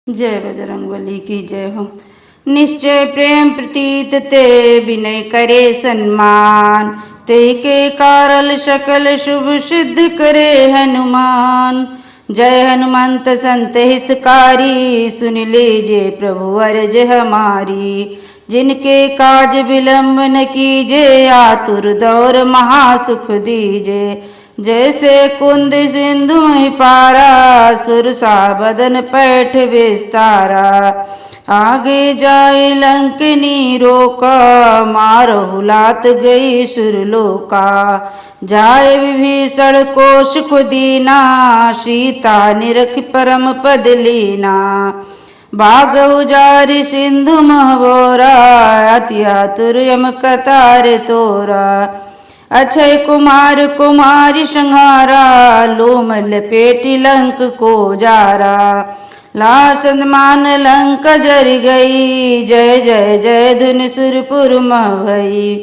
जय बजरंगबली की जय हो। निश्चय प्रेम प्रतीत ते विनय करे सम्मान, ते के कारल सकल शुभ सिद्ध करे हनुमान। जय हनुमंत संत हितकारी, सुन लीजे प्रभु अर्ज हमारी। जिनके काज विलंब न कीजे, आतुर दौर महासुख दीजे। जैसे कुंद सिंधु महि पारा, सुरसा बदन पैठ विस्तारा। आगे जाए लंकनी रोका, मारहु लात गई सुरलोका। जाए विभीषण कोश दीना, सीता निरख परम पद लीना। बाग उजारि सिंधु महबोरा, अति आतुर यम कतार तोरा। अक्षय कुमार कुमारी संहारा, लोम लपेटी लंक को जारा। लासन मान लंक जर गई, जय जय जय धुन सुरपुर मह भई।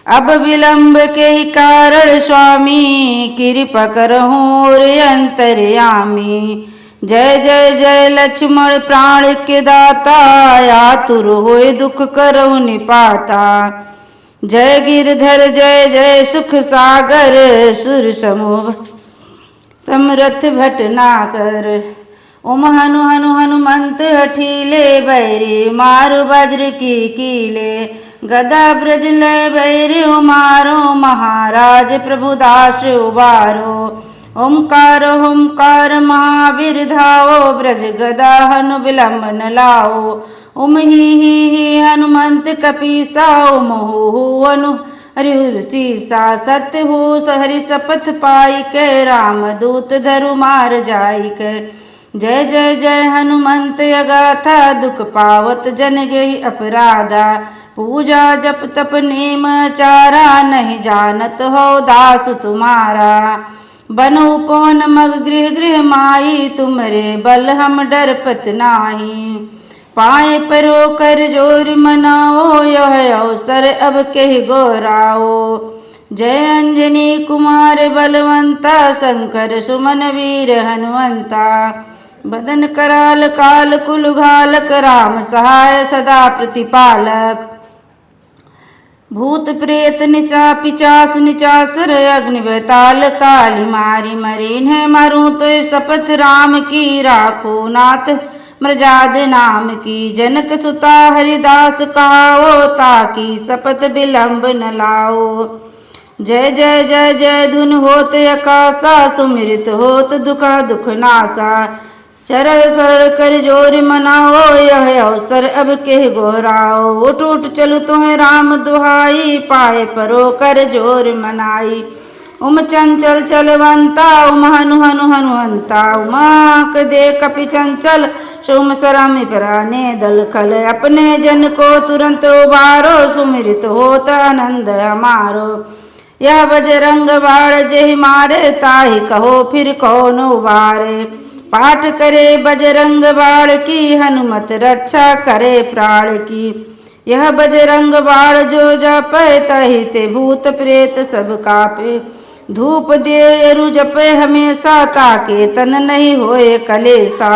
अब विलंब के ही कारण स्वामी, कृपा करहु और अंतर्यामी। जय जय जय लक्ष्मण प्राण के दाता, आतुर होय दुख करहु निपाता। जय गिरधर जय जय सुख सागर, सुर समूह समरथ भटनागर। ओम हनु हनु हनुमंत हठीले, बैरी मारु वज्र की कीले। गदा ब्रज लय बैरी मारो, महाराज प्रभु दास उबारो। ओंकार ओंकार महावीर धाओ, ब्रज गदा हनु विलंब न लाओ। ओम ही हनुमंत कपीसा, ओम हो अनु हरिहर सीसा। सत्य हो हरि शपथ पाई के, राम दूत धरु मार जाई के। जय जय जय हनुमंत अगाथा, दुख पावत जन गई अपराधा। पूजा जप तप नेम चारा, नहीं जानत हो दास तुम्हारा। बनो पवन मग गृह गृह माई, तुमरे बल हम डरपत नाही। पाए परो कर जोर मनाओ, यह अवसर अब कह गोराओ। जय अंजनी कुमार बलवंता, शंकर सुमन वीर हनुमंता। बदन कराल काल कुल घालक, राम सहाय सदा प्रतिपालक। भूत प्रेत निशा पिचास निचासर, अग्नि बेताल काली मारी मरीन है। मारूं तो शपथ राम की, राखो नाथ मृजाद नाम की। जनक सुता हरिदास कहाओ, ताकि शपथ विलंब न लाओ। जय जय जय जय धुन होत आकाशा, सुमिरित होत दुख दुख नासा। चरण शरण कर जोर मनाओ, यह अवसर अब कह गोराओ। उठ उठ चलु तुम्हें राम दुहाई, पाए परो कर जोर मनाई। उम चंचल चलवंता, उम हनु हनु हनुवंता। उमा दे कपि चंचल, सोम सरामी पराने दल खल। अपने जन को तुरंत उबारो, सुमिरित होत आनंद हमारो। यह बजरंग बाण जेहि मारे, ताहि कहो फिर कौन उबारे। पाठ करे बजरंग बाण की, हनुमत रक्षा करे प्राण की। यह बजरंग बाण जो जपै, तहि ते भूत प्रेत सब कापे। धूप दे अरु जपै हमेशा, ताके तन नहीं होए कलेसा।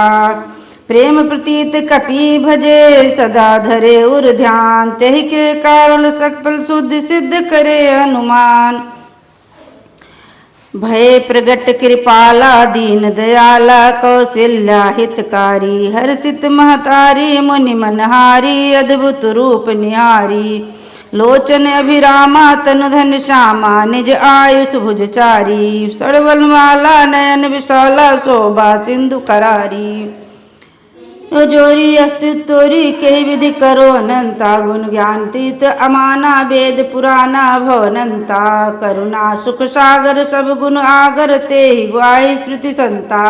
प्रेम प्रतीत कपि भजे, सदा धरे उर ध्यान। तेहि के कारण सकल शुद्ध सिद्ध करे हनुमान। भय प्रगट कृपाला, दीन दयाला कौशल्या हितकारी। हर्षित महतारी मुनि मनहारी, अद्भुत रूप निहारी। लोचन अभिरामा तनु धन श्यामा, निज आयुष भुजचारी। सड़वल माला नयन विशाला, शोभा सिंधु करारी। जोरी अस्तित्व तोरी के विधि करो अनंता। गुण ज्ञान तीत अमाना, वेद पुराना भवनंता। करुणा सुख सागर सब गुण आगर, ते गाय श्रुति संता।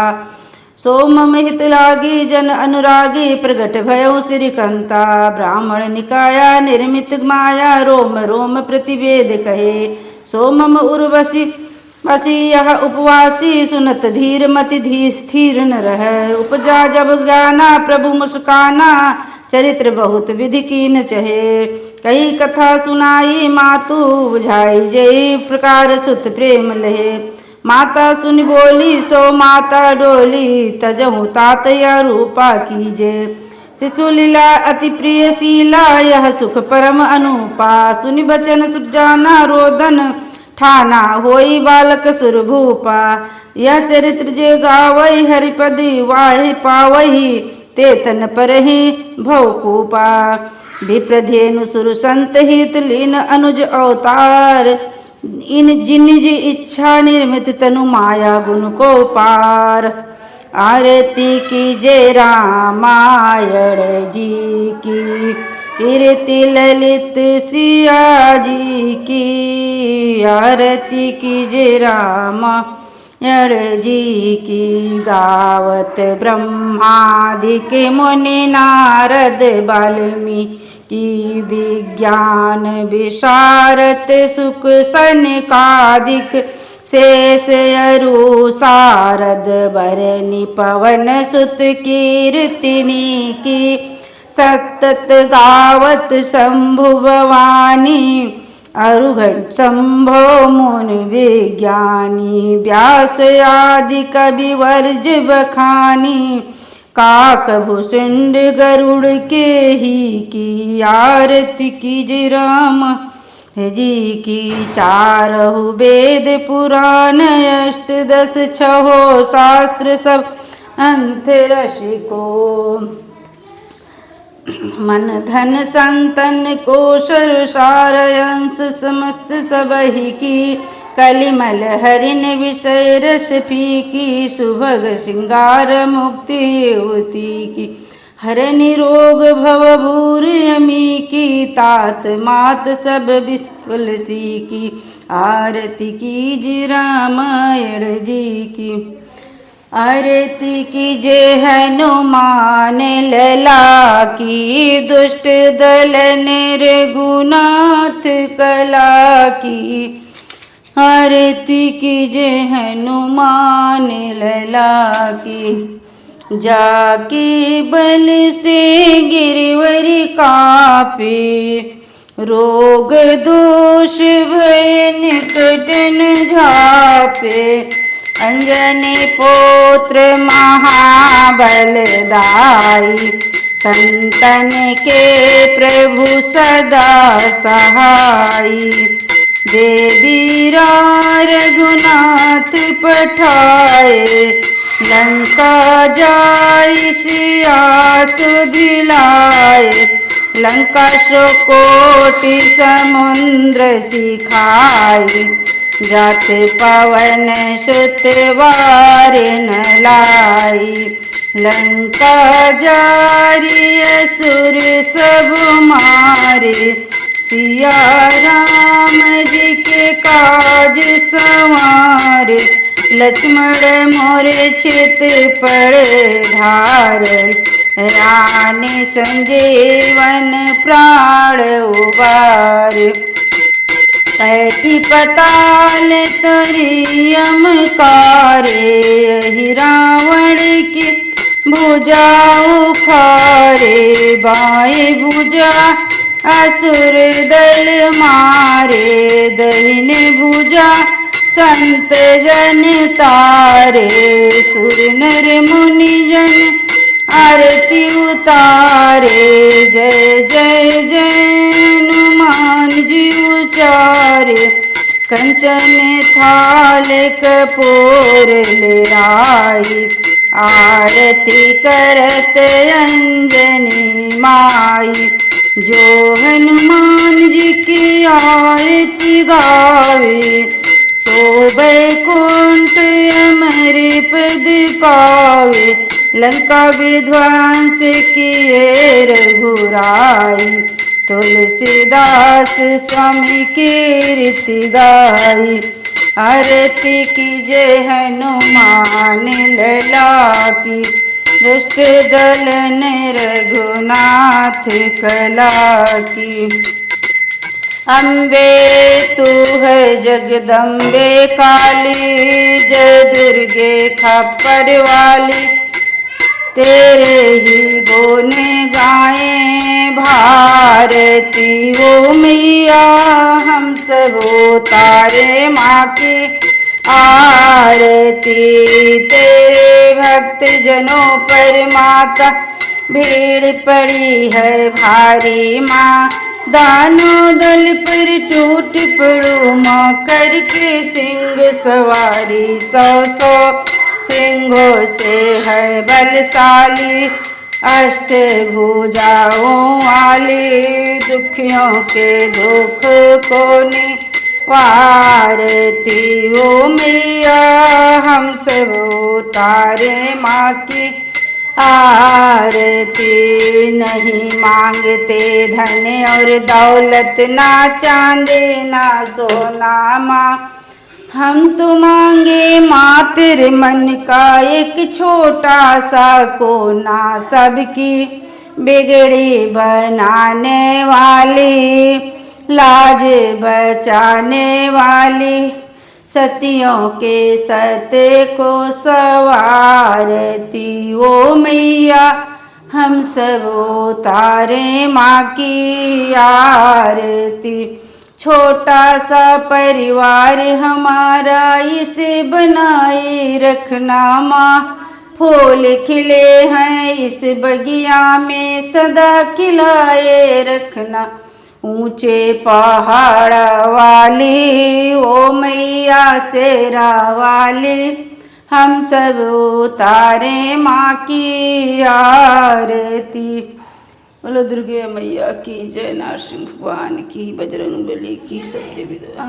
सोम हित लागी जन अनुरागी, प्रगट भयो श्रीकंता। ब्राह्मण निकाया निर्मित माया, रोम रोम प्रतिवेद कहे। सोमम उर्वशी बसी यह उपवासी, सुनत धीर मति स्थिर न रह। उपजा जब ज्ञाना प्रभु मुस्काना, चरित्र बहुत विधि कीन चहे। कई कथा सुनाई मातु, बुझाई जय प्रकार सुत प्रेम लहे। माता सुन बोली सो माता डोली, तजहु तात यह रूपा कीजे। शिशु लीला अति प्रिय शीला, यह सुख परम अनुपा। सुनि बचन सुजाना रोदन, ठाना होई बालक सुर भूपा। यह चरित्र जे गावई हरिपद वाहि पावही, ते तन परहि भवकूपा। विप्रधेनु सुर संत हित लीन अनुज अवतार, इन जिन जी इच्छा निर्मित तनु माया गुण को पार। आरती कीजे रामायण जी की, कीर्ति ललित सिया जी की। आरती कीजे रामायण जी की, गावत ब्रह्मादिक मुनि नारद वाल्मीकि। विज्ञान विशारद सुख सनकादिक, शेष अरु सारद बरनि पवन सुत कीर्तिनी की। सतत गावत शंभु भवानी, अरुघट शंभो मुनि विज्ञानी। व्यास आदि कवि वर्ज बखानी, काक भूषुंड गरुड़ के ही की। आरती कीजे राम जी की, चारहु वेद पुराण अष्टदश छहो शास्त्र सब अंत रसिको। मन धन संतन कोशर सार अंश समस्त सबहि की। कलिमल हरिन विषय रस फीकी, सुभग श्रृंगार मुक्ति युवती की। हर निरोग भव भूर यमी की, तात मात सब तुलसी की। आरती कीजे रामायण जी की। आरती कीजे हनुमान लला की, दुष्ट दल निर्गुनाथ कला की। आरती कीजे हनुमान लला की। जाके बल से गिरवर कापे, रोग दोष भय निकट न झापे। अंजनी पुत्र महाबलदाई, संतन के प्रभु सदा सहाई। देवीरा रघुनाथ पठाए, लंका जाय सिया सुदिलाए। लंका सो कोटि समुद्र सिखाई, जात पवन सुत वार न लाई। लंका जारी असुर सब मारे, सिया राम जी के काज संवारे। लक्ष्मण मोरे चित पड़े धार, रानी संजीवन प्राण उबार। पैठी पताल तरी यमकारे, यही रावण की भुजा उखाड़े। बाएं भुजा असुर दल मारे, दहिने भुजा संत जन तारे। सुर नर मुनि जन आरती उतारे, जय जय जय हनुमान जी उचारे। कंचन थाल कपूर ले आई, आरती करत अंजनी माई। जो हनुमान जी की आरती गावे, सो बैकुंठ अमर पद पावे। लंका विध्वंस किए रघुराई, तुलसीदास स्वामी कीर्ति गाई। आरती कीजे हनुमान लला की, दुष्ट दलन रघुनाथ कला की। अम्बे तू है जगदम्बे काली, जय दुर्गे खप्पर वाली। तेरे ही बोने गाए भारती हो मैया, हम सब तारे माँ की आरती तेरे भक्त जनों पर माता, भीड़ पड़ी है भारी माँ। दानों दल पर टूट पड़ो माँ, करके सिंह सवारी। 100 सिंहों से है बलशाली, अष्टभुजाओं वाली। दुखियों के दुख को निवारती ओ मैया, हम सब उतारे माँ की आरती। नहीं मांगते धन और दौलत, ना चांदी ना सोना माँ, हम तो मांगे मात्र मन का एक छोटा सा कोना। सबकी बिगड़ी बनाने वाली, लाज बचाने वाली, सतियों के सत्य को सवारती ओ मैया, हम सब उतारे माँ की आरती। छोटा सा परिवार हमारा, इसे बनाए रखना माँ। फूल खिले हैं इस बगिया में, सदा खिलाए रखना। ऊंचे पहाड़ वाली ओ मैया शेरा वाली, हम सब उतारे माँ की आरती। बोलो दुर्गे मैया की जय, नरसिंह भगवान की, बजरंग बली की, सब देवी देवता।